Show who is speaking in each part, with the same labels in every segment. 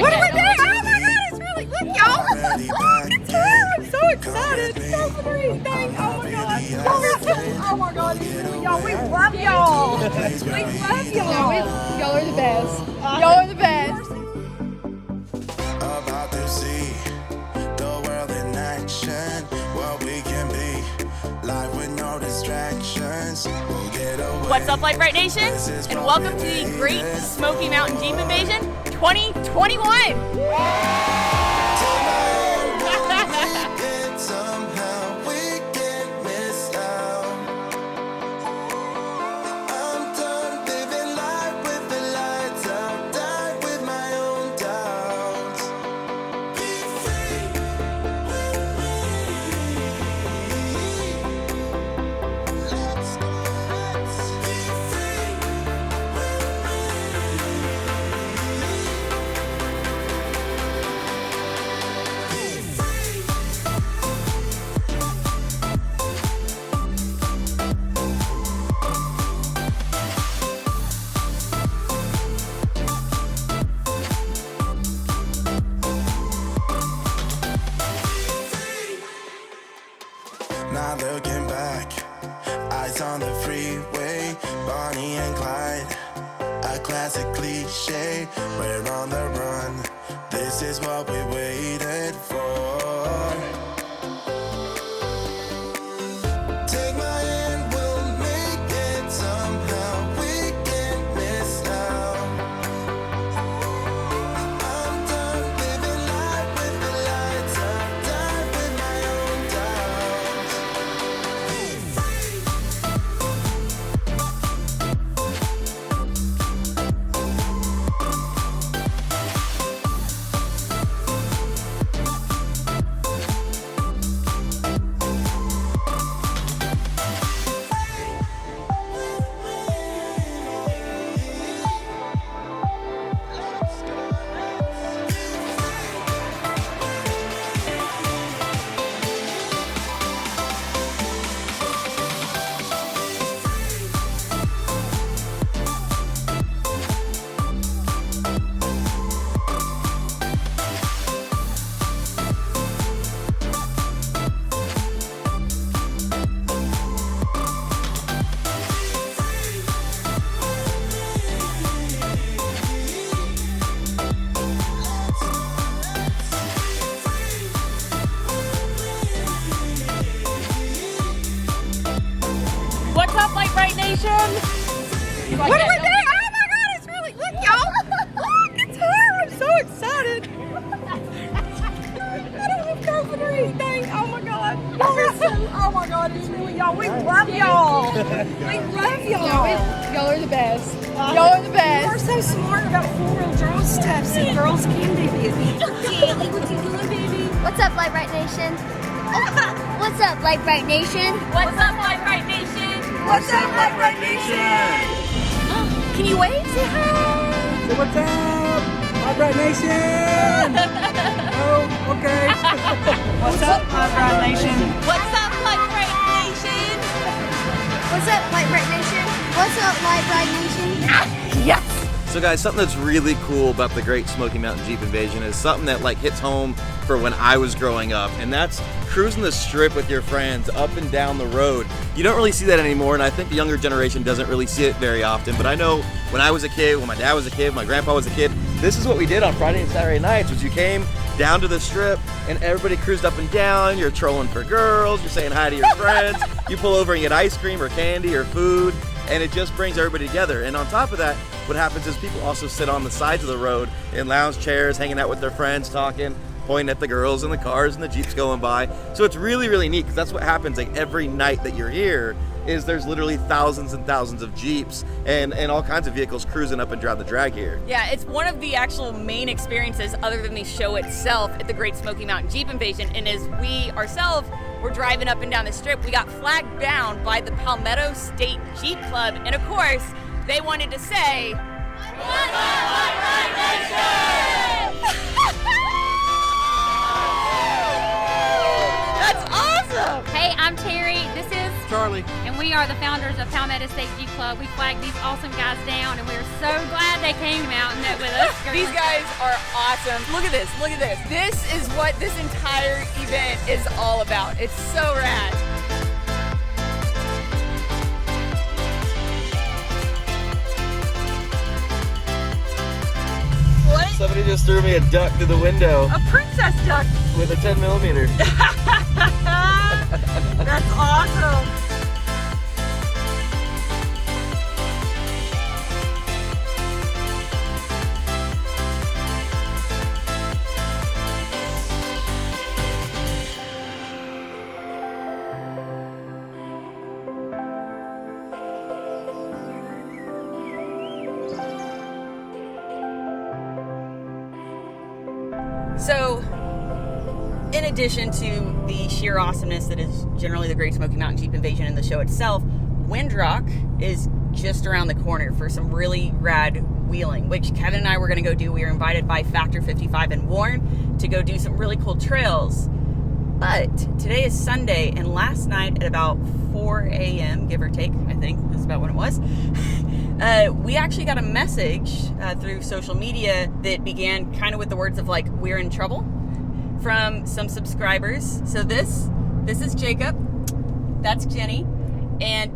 Speaker 1: What are we doing? Oh my God, it's really, look y'all. It's here. I'm so excited. So everything. Oh my God. Oh my God, it's really, y'all. We love y'all. We love y'all.
Speaker 2: Y'all are the best. Y'all are the best.
Speaker 3: About to see the world in action, what we can be, life with no distractions. We'll get away.
Speaker 4: What's up, Brite Nation? And welcome to the Great Smoky Mountain Jeep Invasion 2021.
Speaker 3: Somehow we can't miss out. I'm done living life with the lights out, die with my own doubts. Be free with me. Let's go, let's be free with me. Be free. Not looking back, eyes on the freeway, Bonnie and Clyde, a classic cliche. We're on the run, this is what we waited for. Take my hand, we'll make it somehow. We can't miss out. I'm done living life with the lights out, die with my own doubts. Be free.
Speaker 4: What's up, Brite Nation?
Speaker 1: What are we doing? Oh my God, it's really, look y'all. Look, it's here. I'm so excited. I don't have COVID or anything. Oh my God. Y'all are so, oh my God, it's really, y'all. We love y'all. We love y'all.
Speaker 2: Y'all are the best. Y'all are the
Speaker 1: We're
Speaker 2: best.
Speaker 1: so smart about four-wheel drive stuff so girls can do this. Daily, what you doing, baby?
Speaker 5: What's up, Brite Nation? What's up, Brite Nation?
Speaker 4: What's up, Brite Nation?
Speaker 1: What's up, Brite Nation?
Speaker 4: Can you wave? Say hi.
Speaker 6: So what's up, my Brite Nation? Oh, okay.
Speaker 1: What's up, Brite Nation?
Speaker 4: What's up, Brite Nation?
Speaker 5: What's up, Brite Nation? What's up, Brite Nation?
Speaker 4: Yes.
Speaker 7: So guys, something that's really cool about the Great Smoky Mountain Jeep Invasion is something that hits home for when I was growing up, and that's cruising the strip with your friends up and down the road. You don't really see that anymore, and I think the younger generation doesn't really see it very often, but I know when I was a kid, when my dad was a kid, my grandpa was a kid, this is what we did on Friday and Saturday nights, was you came down to the strip and everybody cruised up and down, you're trolling for girls, you're saying hi to your friends, you pull over and get ice cream or candy or food, and it just brings everybody together. And on top of that, what happens is people also sit on the sides of the road in lounge chairs, hanging out with their friends, talking, pointing at the girls and the cars and the Jeeps going by. So it's really, really neat, because that's what happens every night that you're here, is there's literally thousands and thousands of Jeeps and all kinds of vehicles cruising up and down the drag here.
Speaker 4: Yeah, it's one of the actual main experiences other than the show itself at the Great Smoky Mountain Jeep Invasion. And as we ourselves were driving up and down the strip, we got flagged down by the Palmetto State Jeep Club. And of course, they wanted to say, "What's up, Brite Nation?" That's awesome!
Speaker 5: Hey, I'm Terry. This is
Speaker 6: Charlie. Absolutely.
Speaker 8: And we are the founders of Palmetto State Jeep Club. We flagged these awesome guys down, and we're so glad they came out and met with us.
Speaker 4: These guys are awesome. Look at this, look at this. This is what this entire event is all about. It's so rad. What?
Speaker 7: Somebody just threw me a duck through the window
Speaker 1: A princess duck.
Speaker 7: with a 10mm.
Speaker 1: That's awesome.
Speaker 4: So, in addition to the sheer awesomeness that is generally the Great Smoky Mountain Jeep Invasion and the show itself, Windrock is just around the corner for some really rad wheeling, which Kevin and I were going to go do. We were invited by Factor 55 and Warren to go do some really cool trails. But today is Sunday, and last night at about 4 a.m., give or take, I think is about when it was, we actually got a message through social media that began kind of with the words of like, "We're in trouble," from some subscribers. So this is Jacob, that's Jenny, and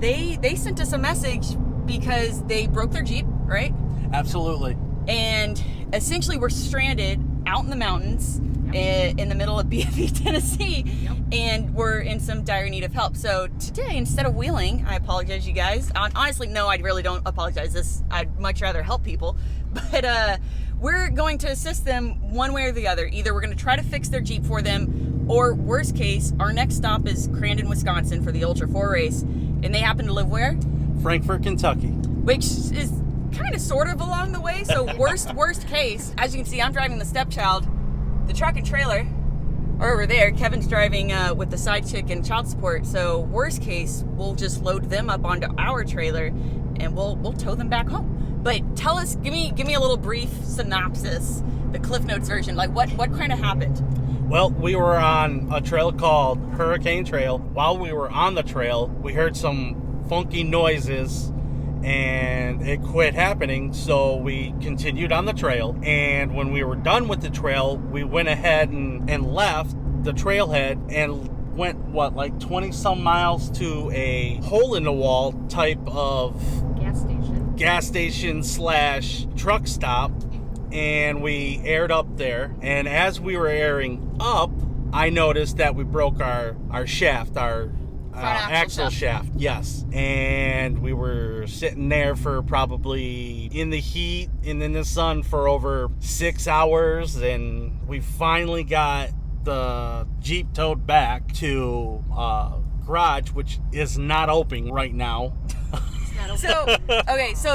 Speaker 4: they sent us a message because they broke their Jeep, right?
Speaker 6: Absolutely.
Speaker 4: And essentially we're stranded out in the mountains in the middle of BFE, Tennessee, and we're in some dire need of help. So today, instead of wheeling, I apologize, you guys. Honestly, no, I really don't apologize. I'd much rather help people. But we're going to assist them one way or the other. Either we're going to try to fix their Jeep for them, or worst case, our next stop is Crandon, Wisconsin for the Ultra 4 race. And they happen to live where?
Speaker 6: Frankfort, Kentucky.
Speaker 4: Which is kind of sort of along the way. So worst case, as you can see, I'm driving the stepchild. The truck and trailer are over there. Kevin's driving with the side chick and child support. So worst case, we'll just load them up onto our trailer and we'll tow them back home. But tell us, give me a little brief synopsis, the Cliff Notes version. Like what kind of happened?
Speaker 6: Well, we were on a trail called Hurricane Trail. While we were on the trail, we heard some funky noises and it quit happening, so we continued on the trail. And when we were done with the trail, we went ahead and left the trailhead and went, like 20 some miles to a hole in the wall type of gas station / truck stop, and we aired up there. And as we were airing up, I noticed that we broke our shaft, our axle shaft, yes. And we were sitting there for probably in the heat and in the sun for over 6 hours, and we finally got the Jeep towed back to garage, which is not open right now. So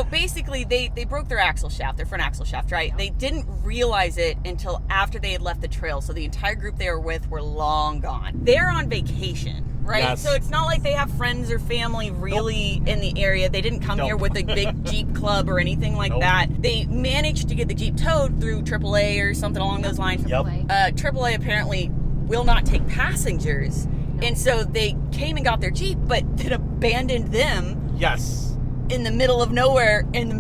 Speaker 6: basically they broke their axle shaft, their front axle shaft, right? They didn't realize it until after they had left the trail. So the entire group they were with were long gone. They're on vacation, right? Yes.
Speaker 4: So it's not like they have friends or family really in the area. They didn't come here with a big Jeep club or anything like that. They managed to get the Jeep towed through AAA or something along those lines. AAA apparently will not take passengers. And so they came and got their Jeep, but then abandoned them.
Speaker 6: Yes.
Speaker 4: In the middle of nowhere in the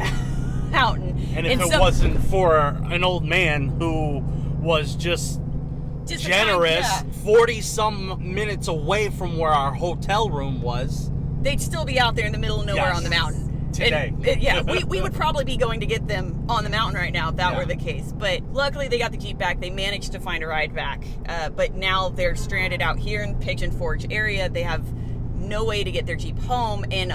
Speaker 4: mountain.
Speaker 6: And if it wasn't for an old man who was just generous, 40 some minutes away from where our hotel room was,
Speaker 4: they'd still be out there in the middle of nowhere on the mountain.
Speaker 6: Today.
Speaker 4: We would probably be going to get them on the mountain right now if that were the case. But luckily they got the Jeep back. They managed to find a ride back. But now they're stranded out here in the Pigeon Forge area. They have no way to get their Jeep home. And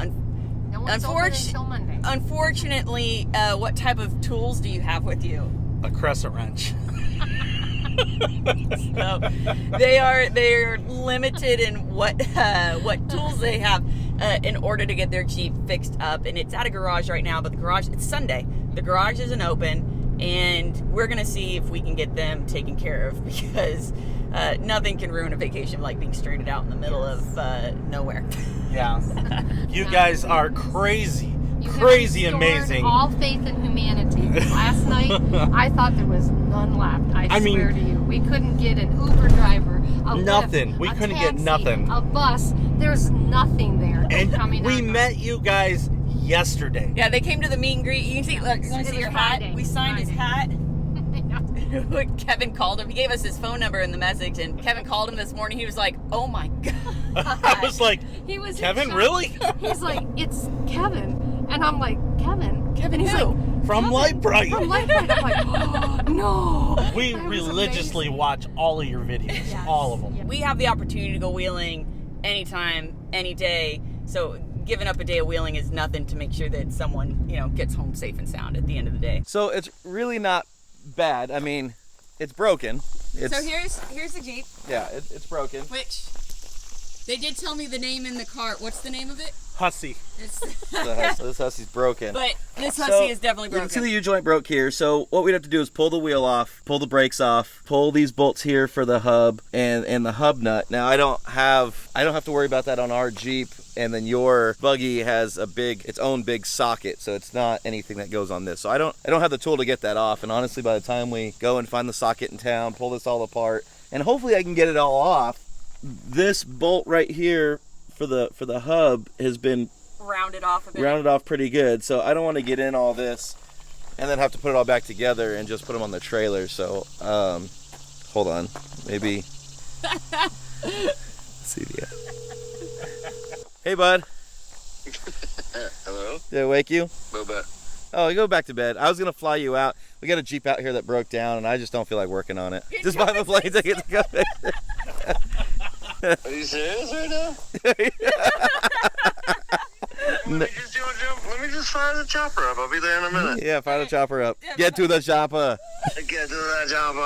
Speaker 4: unfortunately, what type of tools do you have with you?
Speaker 6: A crescent wrench.
Speaker 4: So they are limited in what tools they have in order to get their Jeep fixed up, and it's at a garage right now. But the garage, it's Sunday. The garage isn't open, and we're gonna see if we can get them taken care of, because nothing can ruin a vacation like being stranded out in the middle of nowhere.
Speaker 6: Yeah. You guys are crazy
Speaker 9: You have
Speaker 6: crazy
Speaker 9: restored
Speaker 6: amazing.
Speaker 9: all faith in humanity. Last night, I thought there was none left. I swear to you. We couldn't get an Uber driver, a
Speaker 6: Nothing.
Speaker 9: Lyft,
Speaker 6: We
Speaker 9: a
Speaker 6: couldn't
Speaker 9: taxi,
Speaker 6: get nothing.
Speaker 9: a bus. There's nothing there.
Speaker 6: And
Speaker 9: coming
Speaker 6: we
Speaker 9: on
Speaker 6: met you guys yesterday.
Speaker 4: Yeah, they came to the meet and greet. You can see, look, you want to
Speaker 9: It
Speaker 4: see your
Speaker 9: was
Speaker 4: hat?
Speaker 9: Friday.
Speaker 4: We signed his hat.
Speaker 9: Yeah.
Speaker 4: Kevin called him. He gave us his phone number in the message, and Kevin called him this morning. He was like, "Oh my god!"
Speaker 6: I was like,
Speaker 9: He was in
Speaker 6: Kevin,
Speaker 9: shock.
Speaker 6: really?
Speaker 9: He's like, it's Kevin. And I'm like, Kevin?
Speaker 4: Kevin
Speaker 9: And he's
Speaker 4: who?
Speaker 9: like,
Speaker 6: From
Speaker 9: Kevin,
Speaker 6: Lite Brite.
Speaker 9: From Lite Brite. I'm like, oh, no.
Speaker 6: We
Speaker 9: That was
Speaker 6: religiously
Speaker 9: amazing.
Speaker 6: watch all of your videos,
Speaker 9: Yes.
Speaker 6: all of them.
Speaker 9: Yeah.
Speaker 4: We have the opportunity to go wheeling anytime, any day. So giving up a day of wheeling is nothing to make sure that someone, gets home safe and sound at the end of the day.
Speaker 7: So it's really not bad. I mean, it's broken. It's,
Speaker 4: So here's the Jeep,
Speaker 7: yeah, it's broken.
Speaker 4: which they did tell me the name in the car. What's the name of it?
Speaker 6: Hussy.
Speaker 4: It's,
Speaker 7: So this Hussey's broken.
Speaker 4: but this Hussy
Speaker 7: So,
Speaker 4: is definitely
Speaker 7: You
Speaker 4: broken.
Speaker 7: can see the U-joint broke here. So what we'd have to do is pull the wheel off, pull the brakes off, pull these bolts here for the hub and the hub nut. Now I don't have to worry about that on our Jeep. And then your buggy has its own big socket, so it's not anything that goes on this. So I don't have the tool to get that off. And honestly, by the time we go and find the socket in town, pull this all apart, and hopefully I can get it all off. This bolt right here for the hub has been
Speaker 4: rounded off a bit.
Speaker 7: rounded off pretty good, so I don't want to get in all this and then have to put it all back together and just put them on the trailer. So hold on, maybe let's see. Yeah. Hey bud.
Speaker 10: Hello?
Speaker 7: Did I wake you?
Speaker 10: Go back.
Speaker 7: Oh, go back to bed. I was gonna fly you out. We got a Jeep out here that broke down and I just don't feel like working on it. Just buy the plane ticket to go fix it.
Speaker 10: Are you serious right now? Let me just fire the chopper up. I'll be there in a minute.
Speaker 7: Yeah, fire the chopper up. Get to the chopper.
Speaker 10: Get to that chopper.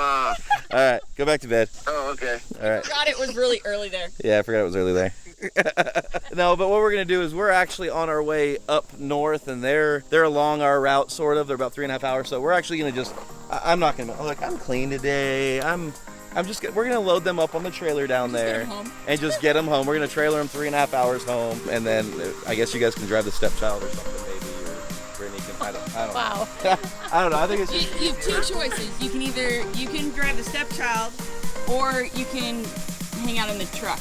Speaker 7: All right, go back to bed.
Speaker 10: Oh, okay.
Speaker 7: All right.
Speaker 4: God, it was really early there.
Speaker 7: Yeah, I forgot it was early there. No, but what we're gonna do is we're actually on our way up north, and they're along our route, sort of. They're about 3.5 hours, so we're actually gonna I'm not gonna look. I'm clean today. We're gonna load them up on the trailer down there and just get them home. We're gonna trailer them 3.5 hours home, and then I guess you guys can drive the stepchild or something, maybe, or Brittany can. I don't know.
Speaker 4: Wow.
Speaker 7: I don't know. I think it's just.
Speaker 4: You have two choices. You can drive the stepchild, or you can hang out in the truck.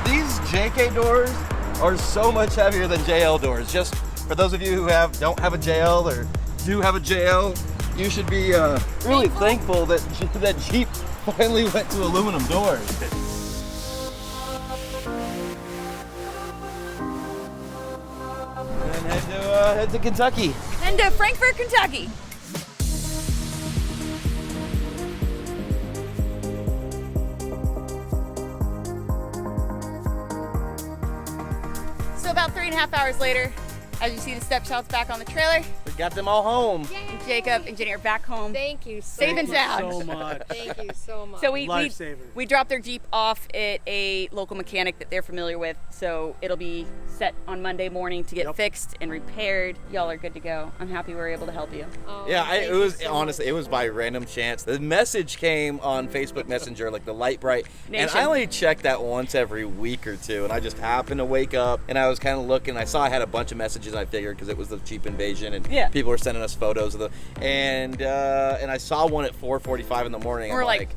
Speaker 7: These JK doors are so much heavier than JL doors. Just for those of you who don't have a JL or do have a JL, you should be really thankful that Jeep finally went to aluminum doors. And head to Kentucky.
Speaker 4: And Frankfort, Kentucky. So about 3.5 hours later, as you see the stepchild's back on the trailer,
Speaker 7: We got them all home.
Speaker 4: and Jacob and Jenny are back home.
Speaker 9: Thank you so
Speaker 4: Safe and
Speaker 9: much.
Speaker 4: sound.
Speaker 6: So much.
Speaker 9: Thank you so much.
Speaker 4: So we
Speaker 6: Lifesaver.
Speaker 4: we dropped their Jeep off at a local mechanic that they're familiar with, so it'll be set on Monday morning to get fixed and repaired. Y'all are good to go. I'm happy we were able to help you.
Speaker 7: Yeah,
Speaker 9: thank
Speaker 7: it
Speaker 9: you
Speaker 7: was
Speaker 9: so
Speaker 7: honestly,
Speaker 9: much.
Speaker 7: it was by random chance. The message came on Facebook Messenger, like the Lite Brite, and
Speaker 4: Nation.
Speaker 7: I only check that once every week or two. And I just happened to wake up, and I was kind of looking. I saw I had a bunch of messages. I figured because it was the Jeep invasion, and
Speaker 4: Yeah.
Speaker 7: people were sending us photos of and I saw one at 4:45 in the morning.
Speaker 4: We're
Speaker 7: I'm
Speaker 4: like,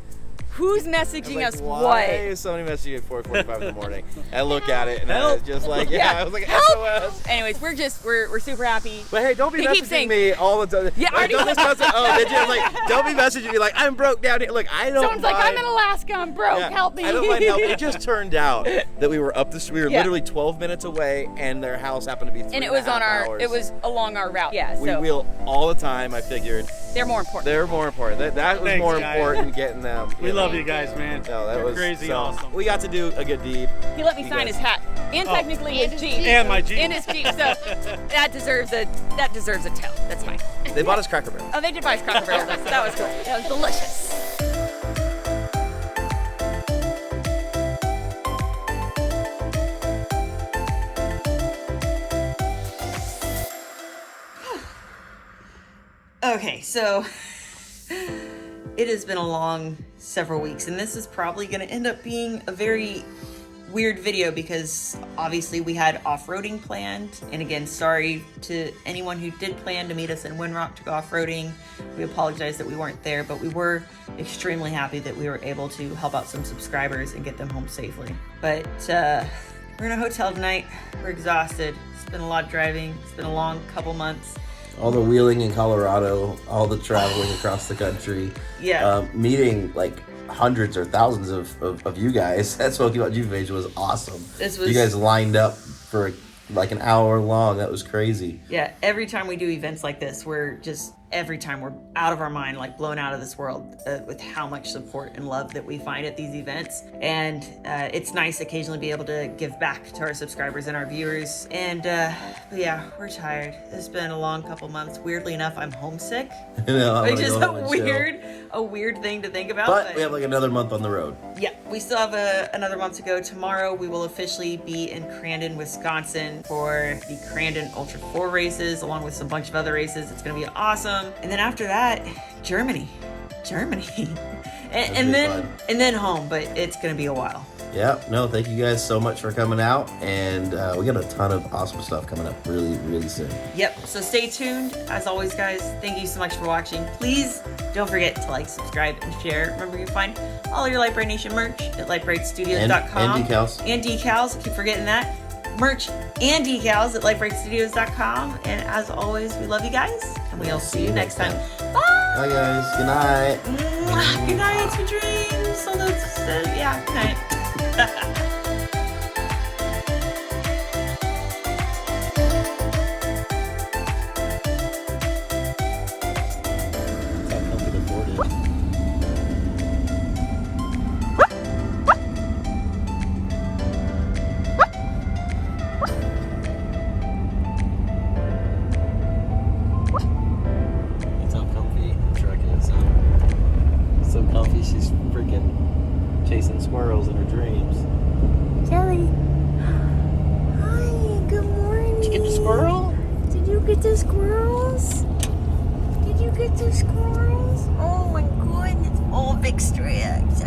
Speaker 4: who's messaging
Speaker 7: like,
Speaker 4: us
Speaker 7: why
Speaker 4: what?
Speaker 7: is somebody messaging at 4:45 in the morning? I look at it, and I was just like,
Speaker 4: Yeah.
Speaker 7: I was like,
Speaker 4: Help!
Speaker 7: SOS.
Speaker 4: Anyways, we're super happy.
Speaker 7: But hey, don't be
Speaker 4: He keeps
Speaker 7: messaging
Speaker 4: saying-
Speaker 7: me all the time.
Speaker 4: Yeah, I already
Speaker 7: don't
Speaker 4: said-
Speaker 7: just message. Oh, did you? I was like, don't be messaging me like I'm broke down here. Look, I don't.
Speaker 4: Someone's like,
Speaker 7: mind.
Speaker 4: I'm in Alaska, I'm broke,
Speaker 7: Yeah,
Speaker 4: help me.
Speaker 7: I don't mind help. It just turned out that we were up the. We were
Speaker 4: Yeah.
Speaker 7: literally 12 minutes away, and their house happened to be 3.5
Speaker 4: and it was on
Speaker 7: hours.
Speaker 4: it was along our route. Yeah,
Speaker 7: We
Speaker 4: so
Speaker 7: wheel all the time. I figured
Speaker 4: they're more important.
Speaker 7: they're more important. That was
Speaker 6: Thanks,
Speaker 7: more
Speaker 6: guys.
Speaker 7: important getting them.
Speaker 6: We love you guys, man.
Speaker 7: No, that
Speaker 6: You're
Speaker 7: was
Speaker 6: crazy
Speaker 7: so,
Speaker 6: awesome.
Speaker 7: We got to do a good deed.
Speaker 4: He let me
Speaker 7: You
Speaker 4: sign
Speaker 7: guys-
Speaker 4: his hat and technically
Speaker 9: And
Speaker 4: his
Speaker 9: his
Speaker 4: Jeep.
Speaker 9: Jeep.
Speaker 6: And my Jeep.
Speaker 4: In his Jeep, so that deserves a tell. That's fine.
Speaker 7: They bought us Cracker Barrel.
Speaker 4: Oh, they did buy us Cracker Barrel. That was cool. That was delicious. Okay, so it has been a long several weeks, and this is probably going to end up being a very weird video because obviously we had off-roading planned. And again, sorry to anyone who did plan to meet us in Windrock to go off-roading. We apologize that we weren't there, but we were extremely happy that we were able to help out some subscribers and get them home safely. But we're in a hotel tonight. We're exhausted. It's been a lot of driving. It's been a long couple months.
Speaker 11: All the wheeling in Colorado, all the traveling across the country.
Speaker 4: Yeah.
Speaker 11: Meeting like hundreds or thousands of you guys. That Smoky Mountain Jeep Invasion was awesome. You guys lined up for like an hour long. That was crazy.
Speaker 4: Yeah, every time we do events like this, every time we're out of our mind, like blown out of this world with how much support and love that we find at these events. And it's nice occasionally to be able to give back to our subscribers and our viewers. And but yeah, we're tired. It's been a long couple months. Weirdly enough, I'm homesick, which is a weird thing to think about.
Speaker 11: But we have like another month on the road.
Speaker 4: Yeah, we still have another month to go. Tomorrow we will officially be in Crandon, Wisconsin for the Crandon Ultra 4 races, along with some bunch of other races. It's going to be awesome. And then after that, Germany. and then home, but it's going to be a while.
Speaker 11: Yeah, no, thank you guys so much for coming out, and we got a ton of awesome stuff coming up really, really soon.
Speaker 4: Yep, so stay tuned. As always, guys, thank you so much for watching. Please don't forget to like, subscribe, and share. Remember, you can find all your Lite Brite Nation merch at litebritstudios.com.
Speaker 11: And decals.
Speaker 4: And decals, I keep forgetting that. Merch and decals at litebritstudios.com. And as always, we love you guys, and we'll see you next time. Bye!
Speaker 11: Bye, guys. Good night.
Speaker 4: Good night, sweet dreams. So yeah, good night.
Speaker 11: That's how comfy the truck is. So comfy, she's freaking chasing squirrels in her dreams.
Speaker 5: Kelly. Hi, good morning.
Speaker 11: Did you get the squirrel?
Speaker 5: Did you get the squirrels? Did you get the squirrels? Oh my goodness. Oh, big stretch.